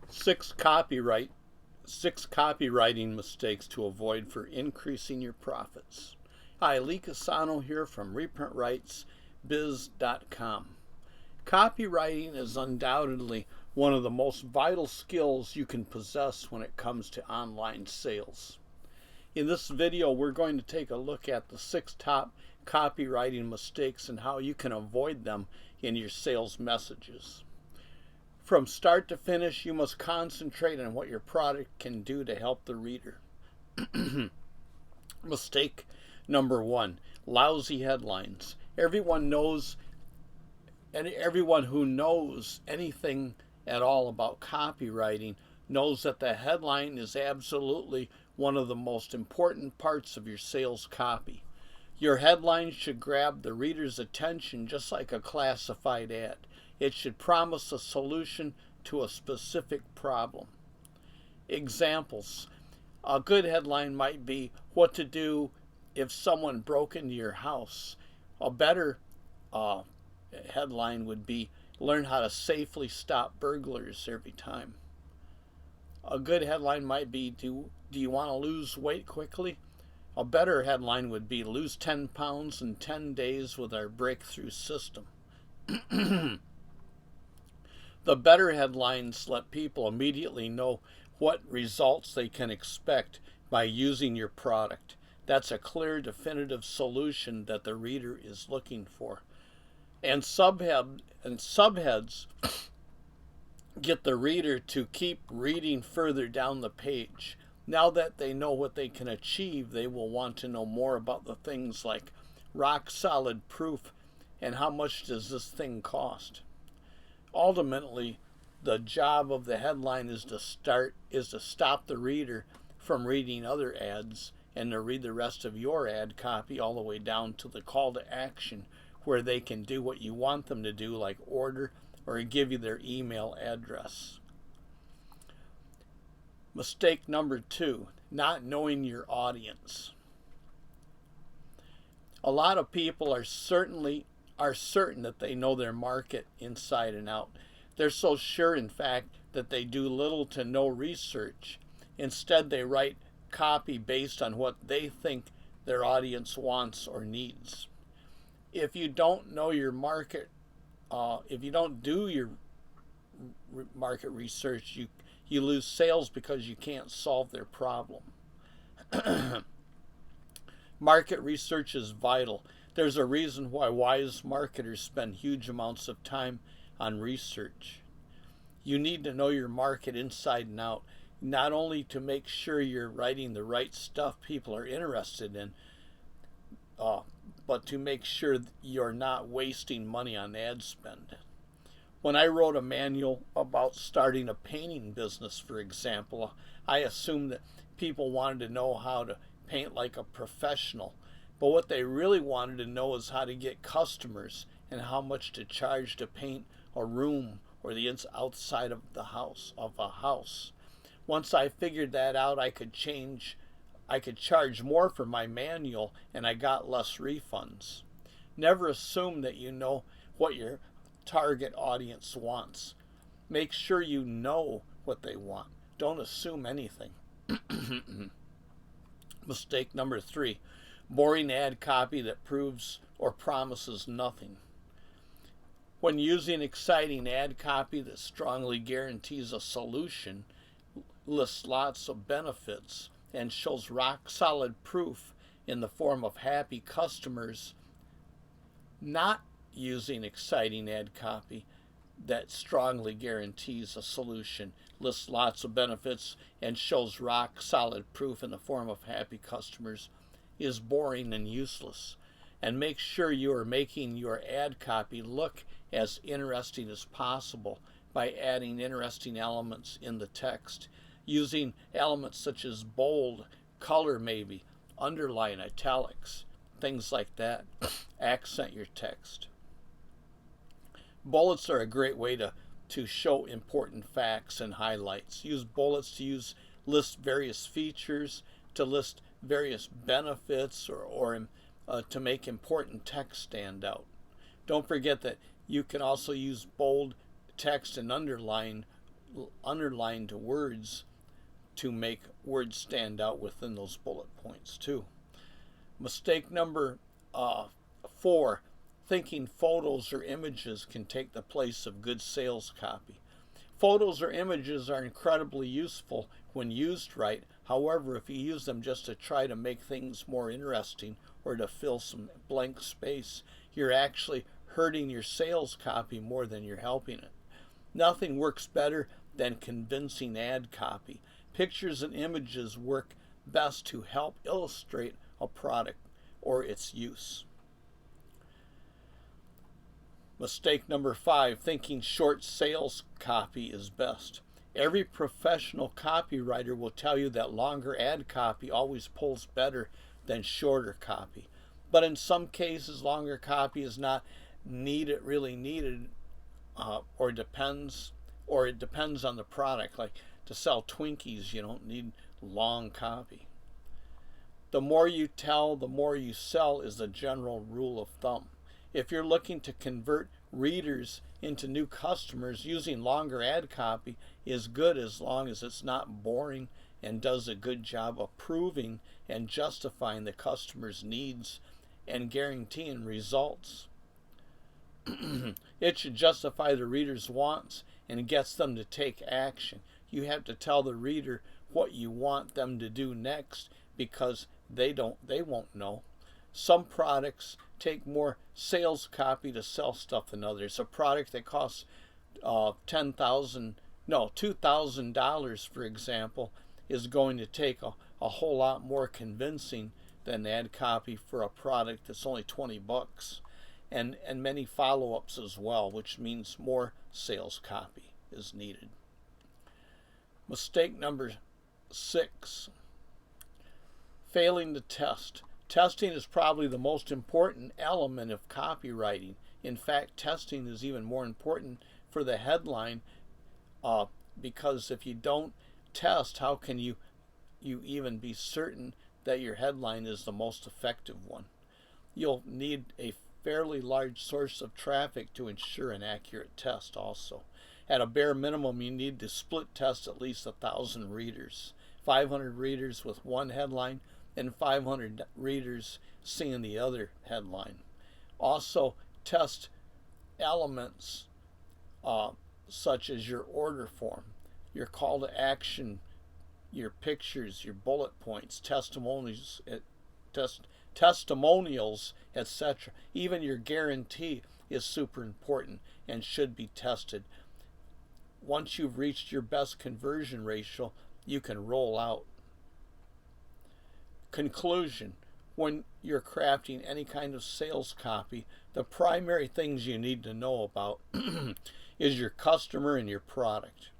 Six copyright Six copywriting mistakes to avoid for increasing your profits. Hi, Lee Casano here from ReprintRightsBiz.com. Copywriting is undoubtedly one of the most vital skills you can possess when it comes to online sales. In this video, we're going to take a look at the 6 top copywriting mistakes and how you can avoid them in your sales messages. From start to finish, you must concentrate on what your product can do to help the reader. Mistake number 1, lousy headlines. Everyone who knows anything at all about copywriting knows that the headline is absolutely one of the most important parts of your sales copy. Your headline should grab the reader's attention just like a classified ad. It should promise a solution to a specific problem. Examples. A good headline might be what to do if someone broke into your house. A better headline would be learn how to safely stop burglars every time. A good headline might be do you want to lose weight quickly? A better headline would be lose 10 pounds in 10 days with our breakthrough system. The better headlines let people immediately know what results they can expect by using your product. That's a clear, definitive solution that the reader is looking for. And subheads get the reader to keep reading further down the page. Now that they know what they can achieve, they will want to know more about the things like rock solid proof and how much does this thing cost. Ultimately, the job of the headline is to stop the reader from reading other ads and to read the rest of your ad copy all the way down to the call to action where they can do what you want them to do, like order or give you their email address. Mistake number 2, not knowing your audience. A lot of people are certain that they know their market inside and out. They're so sure, in fact, that they do little to no research. Instead, they write copy based on what they think their audience wants or needs. If you don't know your market, if you don't do your market research, you lose sales because you can't solve their problem. Market research is vital. There's a reason why wise marketers spend huge amounts of time on research. You need to know your market inside and out, not only to make sure you're writing the right stuff people are interested in, but to make sure you're not wasting money on ad spend. When I wrote a manual about starting a painting business, for example, I assumed that people wanted to know how to paint like a professional. But what they really wanted to know is how to get customers and how much to charge to paint a room or the outside of a house. Once I figured that out, I could charge more for my manual and I got less refunds. Never assume that you know what your target audience wants. Make sure you know what they want. Don't assume anything. Mistake number 3. Boring ad copy that proves or promises nothing. When using exciting ad copy that strongly guarantees a solution, lists lots of benefits, and shows rock solid proof in the form of happy customers, not using exciting ad copy that strongly guarantees a solution, lists lots of benefits, and shows rock solid proof in the form of happy customers is boring and useless. And make sure you are making your ad copy look as interesting as possible by adding interesting elements in the text, using elements such as bold, color maybe, underline, italics, things like that. Accent your text. Bullets are a great way to show important facts and highlights. Use bullets to list various features, to list various benefits, or to make important text stand out. Don't forget that you can also use bold text and underline underlined words to make words stand out within those bullet points too. Mistake number 4, thinking photos or images can take the place of good sales copy. Photos or images are incredibly useful when used right. However, if you use them just to try to make things more interesting or to fill some blank space, you're actually hurting your sales copy more than you're helping it. Nothing works better than convincing ad copy. Pictures and images work best to help illustrate a product or its use. Mistake number 5, thinking short sales copy is best. Every professional copywriter will tell you that longer ad copy always pulls better than shorter copy. But in some cases, longer copy is not really needed, or it depends on the product. Like to sell Twinkies, you don't need long copy. The more you tell, the more you sell is the general rule of thumb. If you're looking to convert readers into new customers, using longer ad copy is good as long as it's not boring and does a good job of proving and justifying the customer's needs and guaranteeing results. It should justify the reader's wants and gets them to take action. You have to tell the reader what you want them to do next because they won't know. Some products take more sales copy to sell stuff than others. A product that costs $2,000, for example, is going to take a whole lot more convincing than ad copy for a product that's only $20, and many follow-ups as well, which means more sales copy is needed. Mistake number 6, failing to test. Testing is probably the most important element of copywriting. In fact, testing is even more important for the headline, because if you don't test, how can you even be certain that your headline is the most effective one? You'll need a fairly large source of traffic to ensure an accurate test also. At a bare minimum, you need to split test at least 1,000 readers. 500 readers with one headline and 500 readers seeing the other headline. Also, test elements such as your order form, your call to action, your pictures, your bullet points, testimonials, etc. Even your guarantee is super important and should be tested. Once you've reached your best conversion ratio, you can roll out. Conclusion: when you're crafting any kind of sales copy, the primary things you need to know about is your customer and your product.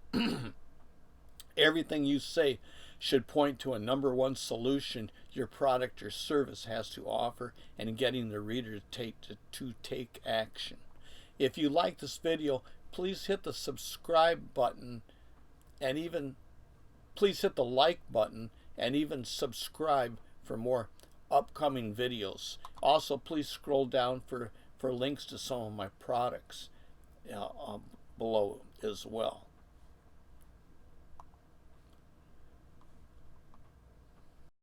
Everything you say should point to a number one solution your product or service has to offer and getting the reader to take action. If you like this video, please hit the subscribe button and please hit the like button and even subscribe for more upcoming videos. Also, please scroll down for links to some of my products below as well.